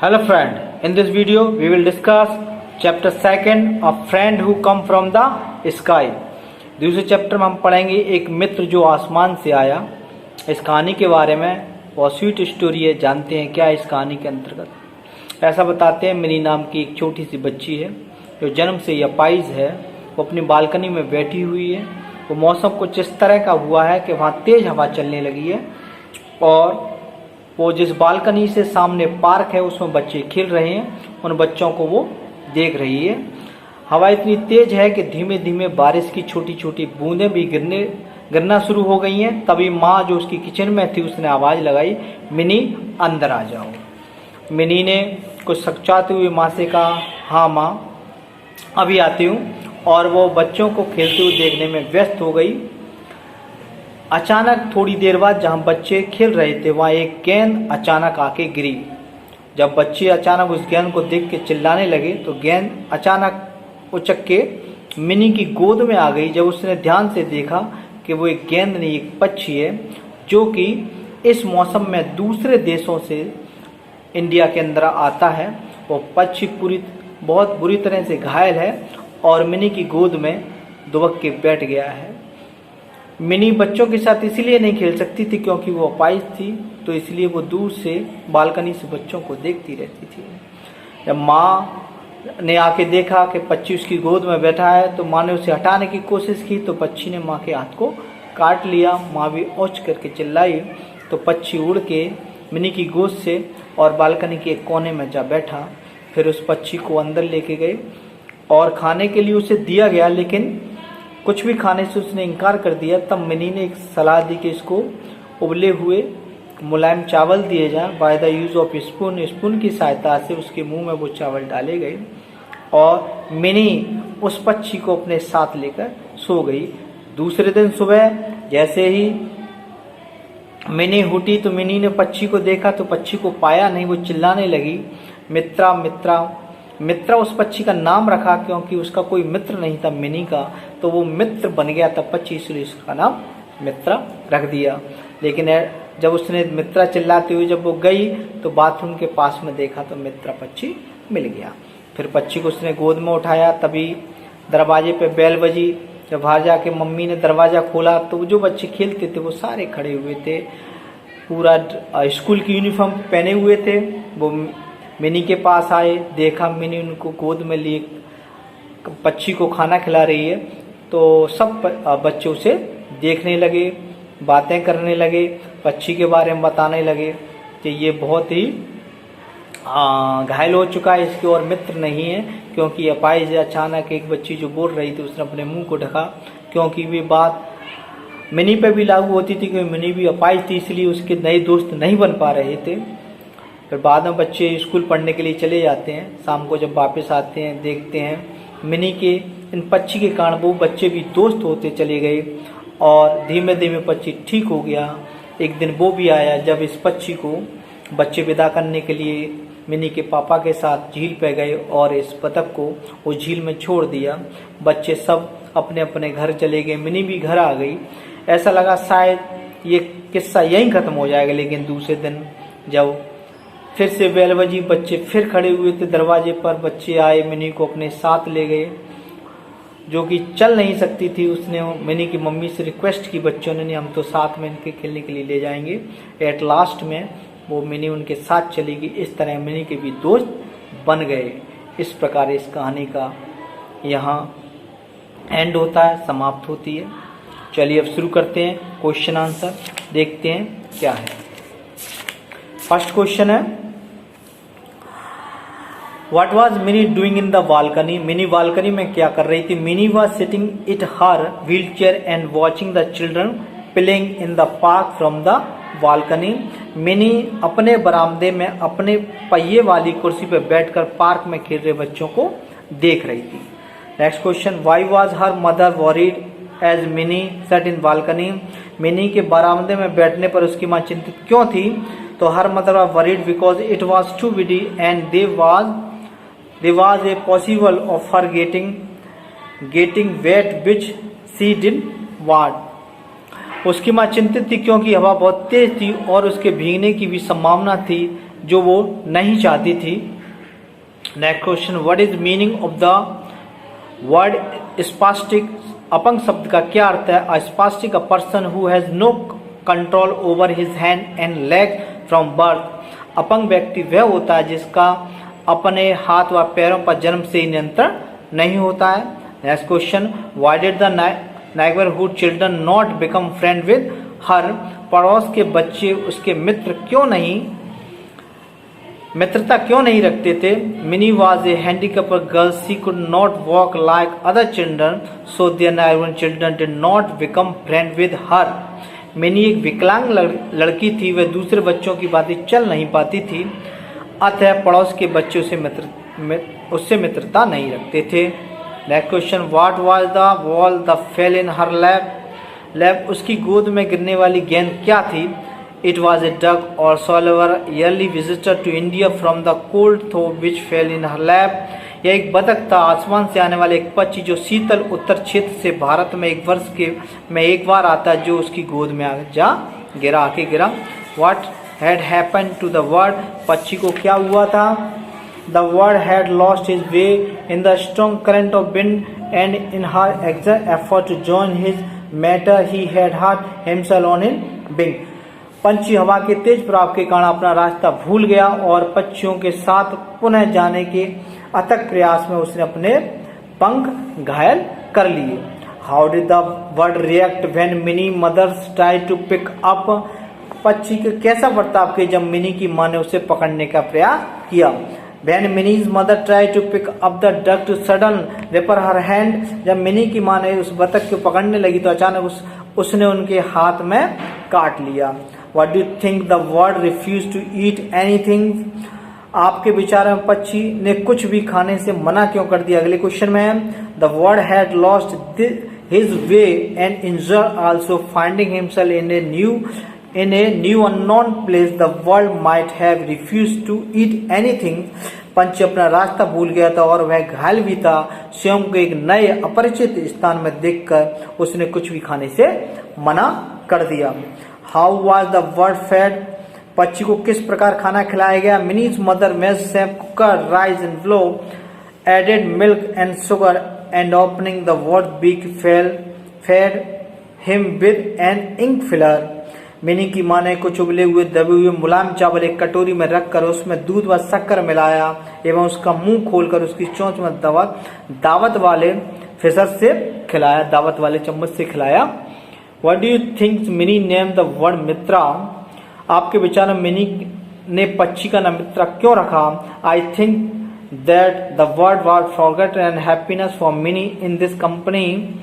Hello friend, in this video we will discuss chapter 2 of friend who come from the sky। दूसरे chapter में हम पढ़ेंगे एक मित्र जो आसमान से आया। इस कहानी के बारे में बहुत स्वीट स्टोरी है, जानते हैं क्या है इस कहानी के अंतर्गत। ऐसा बताते हैं मिनी नाम की एक छोटी सी बच्ची है जो जन्म से अपाहिज है। वो अपनी बालकनी में बैठी हुई है। वो मौसम कुछ इस तरह का हुआ है कि वहाँ तेज हवा चलने लगी है और वो जिस बालकनी से सामने पार्क है उसमें बच्चे खेल रहे हैं, उन बच्चों को वो देख रही है। हवा इतनी तेज है कि धीमे धीमे बारिश की छोटी छोटी बूंदें भी गिरना शुरू हो गई हैं। तभी माँ जो उसकी किचन में थी उसने आवाज़ लगाई, मिनी अंदर आ जाओ। मिनी ने कुछ सचाते हुए माँ से कहा, हाँ माँ अभी आती हूँ, और वो बच्चों को खेलते हुए देखने में व्यस्त हो गई। अचानक थोड़ी देर बाद जहाँ बच्चे खेल रहे थे वहाँ एक गेंद अचानक आके गिरी। जब बच्चे अचानक उस गेंद को देख के चिल्लाने लगे तो गेंद अचानक उचक के मिनी की गोद में आ गई। जब उसने ध्यान से देखा कि वो एक गेंद नहीं एक पक्षी है जो कि इस मौसम में दूसरे देशों से इंडिया के अंदर आता है। वो पक्षी बहुत बुरी तरह से घायल है और मिनी की गोद में दुबक के बैठ गया है। मिनी बच्चों के साथ इसलिए नहीं खेल सकती थी क्योंकि वो अपाहिज थी, तो इसलिए वो दूर से बालकनी से बच्चों को देखती रहती थी। जब माँ ने आके देखा कि पक्षी उसकी गोद में बैठा है तो माँ ने उसे हटाने की कोशिश की, तो पक्षी ने माँ के हाथ को काट लिया। माँ भी औच करके चिल्लाई तो पक्षी उड़ के मिनी की गोद से और बालकनी के एक कोने में जा बैठा। फिर उस पक्षी को अंदर लेके गए और खाने के लिए उसे दिया गया, लेकिन कुछ भी खाने से उसने इनकार कर दिया। तब मिनी ने एक सलाह दी कि इसको उबले हुए मुलायम चावल दिए जाएं by the use of spoon की सहायता से उसके मुंह में वो चावल डाले गए और मिनी उस पक्षी को अपने साथ लेकर सो गई। दूसरे दिन सुबह जैसे ही मिनी उठी तो मिनी ने पक्षी को देखा तो पक्षी को पाया नहीं। वो चिल्लाने लगी, मित्रा मित्रा। मित्रा उस पक्षी का नाम रखा क्योंकि उसका कोई मित्र नहीं था मिनी का, तो वो मित्र बन गया था पक्षी, इसलिए उसका नाम मित्रा रख दिया। लेकिन जब उसने मित्रा चिल्लाते हुए जब वो गई तो बाथरूम के पास में देखा तो मित्रा पक्षी मिल गया। फिर पक्षी को उसने गोद में उठाया। तभी दरवाजे पे बेल बजी। जब बाहर जाके मम्मी ने दरवाज़ा खोला तो जो बच्चे खेलते थे वो सारे खड़े हुए थे, पूरा स्कूल की यूनिफॉर्म पहने हुए थे। वो मिनी के पास आए, देखा मिनी उनको गोद में लिए पक्षी को खाना खिला रही है, तो सब बच्चे उसे देखने लगे, बातें करने लगे, पक्षी के बारे में बताने लगे कि ये बहुत ही घायल हो चुका है, इसके और मित्र नहीं है क्योंकि अपाहिज। अचानक एक बच्ची जो बोल रही थी उसने अपने मुंह को ढका क्योंकि वे बात मिनी पे भी लागू होती थी क्योंकि मिनी भी अपाहिज थी, इसलिए उसके नए दोस्त नहीं बन पा रहे थे। फिर बाद में बच्चे स्कूल पढ़ने के लिए चले जाते हैं। शाम को जब वापस आते हैं देखते हैं मिनी के इन पक्षी के कारण वो बच्चे भी दोस्त होते चले गए और धीमे धीमे पक्षी ठीक हो गया। एक दिन वो भी आया जब इस पक्षी को बच्चे विदा करने के लिए मिनी के पापा के साथ झील पे गए और इस बतख को उस झील में छोड़ दिया। बच्चे सब अपने अपने घर चले गए, मिनी भी घर आ गई। ऐसा लगा शायद ये किस्सा यहीं ख़त्म हो जाएगा, लेकिन दूसरे दिन जब फिर से बेल बजी, बच्चे फिर खड़े हुए थे दरवाजे पर। बच्चे आए, मिनी को अपने साथ ले गए। जो कि चल नहीं सकती थी, उसने मिनी की मम्मी से रिक्वेस्ट की बच्चों ने, हम तो साथ में इनके खेलने के लिए ले जाएंगे। एट लास्ट में वो मिनी उनके साथ चली गई। इस तरह मिनी के भी दोस्त बन गए। इस प्रकार इस कहानी का यहाँ एंड होता है, समाप्त होती है। चलिए अब शुरू करते हैं क्वेश्चन आंसर, देखते हैं क्या है। फर्स्ट क्वेश्चन है, What was Minnie doing in the balcony? Mini balcony में क्या कर रही थी? Mini was sitting in her wheelchair and watching the children playing in the park from the balcony. Mini अपने बरामदे में अपने पहिए वाली कुर्सी पर बैठकर पार्क में खेल रहे बच्चों को देख रही थी। Next question, Why was her mother worried as Minnie sat in balcony? Mini के बरामदे में बैठने पर उसकी माँ चिंतित क्यों थी? तो her mother was worried because it was too windy and there was a possible of her getting wet which she didn't want. उसकी माँ चिंतित थी क्योंकि हवा बहुत तेज थी और उसके भीगने की भी संभावना थी, जो वो नहीं चाहती थी। Next question, what is meaning of the word spastic? अपंग शब्द का क्या अर्थ है? A spastic a person who has no control over his hand and leg from birth. अपंग व्यक्ति वह होता है जिसका अपने हाथ व पैरों पर जन्म से ही नियंत्रण नहीं होता है। Next question, why did the neighbourhood children not become friend with her? पड़ोस के बच्चे उसके मित्रता क्यों नहीं रखते थे? Mini was a handicapped girl, she could not walk like other children, so their neighbourhood children did not become friend with her. Mini एक विकलांग लड़की थी, वह दूसरे बच्चों की बातें चल नहीं पाती थी, अतः पड़ोस के बच्चे उससे मित्रता नहीं रखते थे। Next question, what was the ball the fell in her lap? उसकी गोद में गिरने वाली गेंद क्या थी? इट वॉज ए डक और सोलवर yearly visitor to India from the cold though which fail in her lap. यह एक बतख था, आसमान से आने वाले एक पक्षी जो शीतल उत्तर क्षेत्र से भारत में एक वर्ष में एक बार आता है, जो उसकी गोद में आके गिरा। What had happened to the bird? पक्षी को क्या हुआ था? The bird had lost his way in the strong current of wind, and in her exact effort to join his mater, he had hurt himself on his wing. पंछी हवा के तेज प्रभाव के कारण अपना रास्ता भूल गया और पक्षियों के साथ पुनः जाने के अथक प्रयास में उसने अपने पंख घायल कर लिए। How did the bird react when many mothers tried to pick up? पक्षी का कैसा बर्ताव किया जब मिनी की मां ने उसे पकड़ने का प्रयास किया? When Minnie's mother tried to pick up the duck to suddenly rip her hand, जब मिनी की मां ने उस बतख को पकड़ने लगी तो अचानक उसने उनके हाथ में काट लिया। What do you think the bird refused to eat anything? आपके विचार में पक्षी ने कुछ भी खाने से मना क्यों कर दिया? अगले क्वेश्चन में है, the bird had lost his way and injured also, finding himself in a new unknown place, the bird might have refused to eat anything. पंछी अपना रास्ता भूल गया था और वह घायल भी था। स्वयं को एक नए अपरिचित स्थान में देखकर उसने कुछ भी खाने से मना कर दिया। How was the bird fed? पक्षी को किस प्रकार खाना खिलाया गया? Minnie's mother made some cooker, rice and flour, added milk and sugar, and opening the bird's beak fed him with an ink filler. Mini की मां ने कुछ उबले हुए दबे हुए मुलायम चावल एक कटोरी में रखकर उसमें दूध व शक्कर मिलाया एवं उसका मुंह खोलकर उसकी चोंच में दावत वाले चम्मच से खिलाया। What do you think Mini name the word Mitra? आपके विचार में मिनी ने पक्षी का नाम मित्रा क्यों रखा? I think that the word was forgotten and happiness for mini in this company.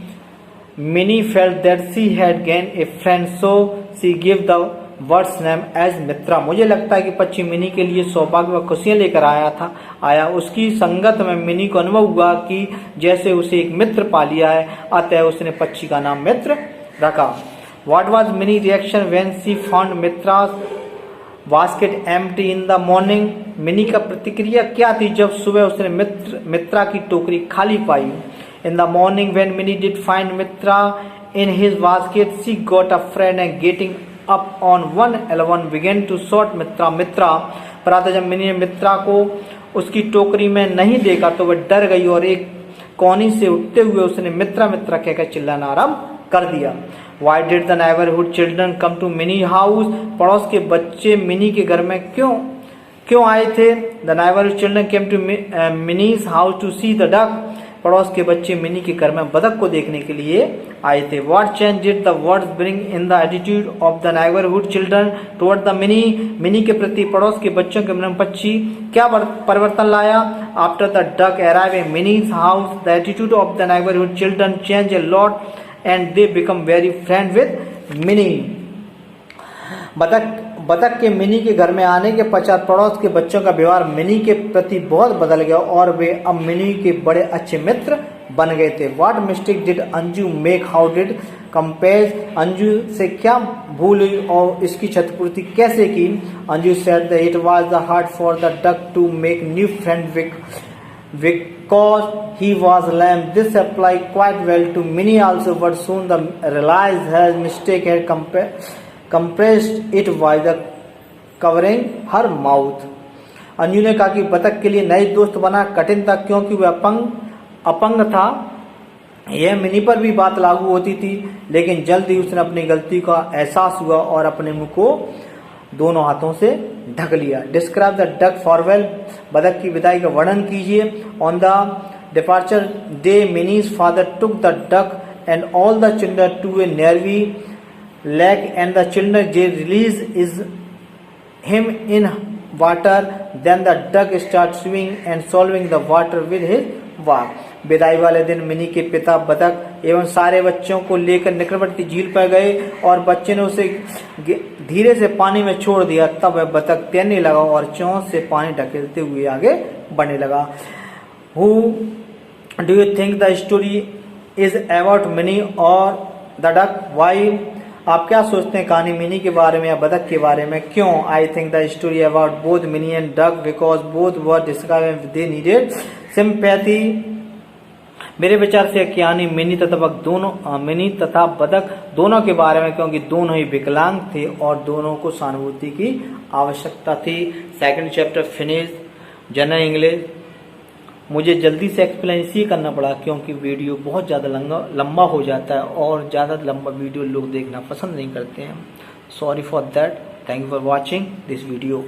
Minnie felt that she had gained a friend, so she gave the bird's name as Mitra. मुझे लगता है कि पक्षी मिनी के लिए सौभाग्य व खुशियां लेकर आया। उसकी संगत में मिनी को अनुभव हुआ कि जैसे उसे एक मित्र पा लिया है, अतः उसने पक्षी का नाम मित्र रखा। What was Minnie's reaction when she found Mitra's basket empty in the morning? Mini का प्रतिक्रिया क्या थी जब सुबह उसने मित्रा की टोकरी खाली पाई? In the morning when Minnie did find Mitra in his basket, she got afraid and getting up on one elbow began to shout Mitra. प्रातः जब मिनी ने मित्रा को उसकी टोकरी में नहीं देखा तो वह डर गई और एक कोनी से उठते हुए उसने मित्रा कहकर चिल्लाना आरंभ कर दिया। Why did the neighborhood children come to Minnie house? पड़ोस के बच्चे मिनी के घर में क्यों आए थे? The neighborhood children came to Minnie's house to see the duck. पड़ोस के बच्चे मिनी के घर में बतख को देखने के लिए आए थे। What change did the words bring in the attitude of the neighborhood children toward the mini के प्रति पड़ोस के बच्चों के मन में पक्षी क्या परिवर्तन लाया? After the duck arrived in Minnie's house, the attitude of the neighborhood children changed a lot and they become very friends with Minnie. बतख के मिनी के घर में आने के पश्चात पड़ोस के बच्चों का व्यवहार मिनी के प्रति बहुत बदल गया और वे अब मिनी के बड़े अच्छे मित्र बन गए थे। What mistake did Anju make? How did compare? Anju से क्या भूल हुई और इसकी क्षतिपूर्ति कैसे की? Anju said that it was hard for the duck to make new friends because he was lame. This applied quite well to Minnie also, but soon the realized her mistake had compressed it by the covering her mouth. Anju ने कहा कि बतख के लिए नए दोस्त बना कठिन था क्योंकि वह अपंग था। यह मिनी पर भी बात लागू होती थी, लेकिन जल्द ही उसने अपनी गलती का एहसास हुआ और अपने मुंह को दोनों हाथों से ढक लिया। डिस्क्राइब द डक फॉरवेल, बतख की विदाई का वर्णन कीजिए। On the departure day Mini's father took the duck and all the children to a nearby lake and the children they release is him in water, then the duck start swimming and solving the water with his walk। विदाई वाले दिन mini के पिता बतख एवं सारे बच्चों को लेकर निकटवर्ती झील पर गए और बच्चे ने उसे धीरे से पानी में छोड़ दिया। तब वह बतख तैरने लगा और चोंच से पानी ढकेलते हुए आगे बढ़ने लगा। Who do you think the story is about, mini और द डक? Why? आप क्या सोचते हैं कहानी मिनी के बारे में या बतख के बारे में, क्यों? I think the story about both mini and duck because both were describe they needed sympathy. मेरे विचार से कहानी मिनी तथा बतख दोनों के बारे में, क्योंकि दोनों ही विकलांग थे और दोनों को सहानुभूति की आवश्यकता थी। Second chapter finish. General English. मुझे जल्दी से एक्सप्लेन इसलिए करना पड़ा क्योंकि वीडियो बहुत ज़्यादा लंबा हो जाता है और ज़्यादा लंबा वीडियो लोग देखना पसंद नहीं करते हैं। Sorry for that. Thank you for watching this video.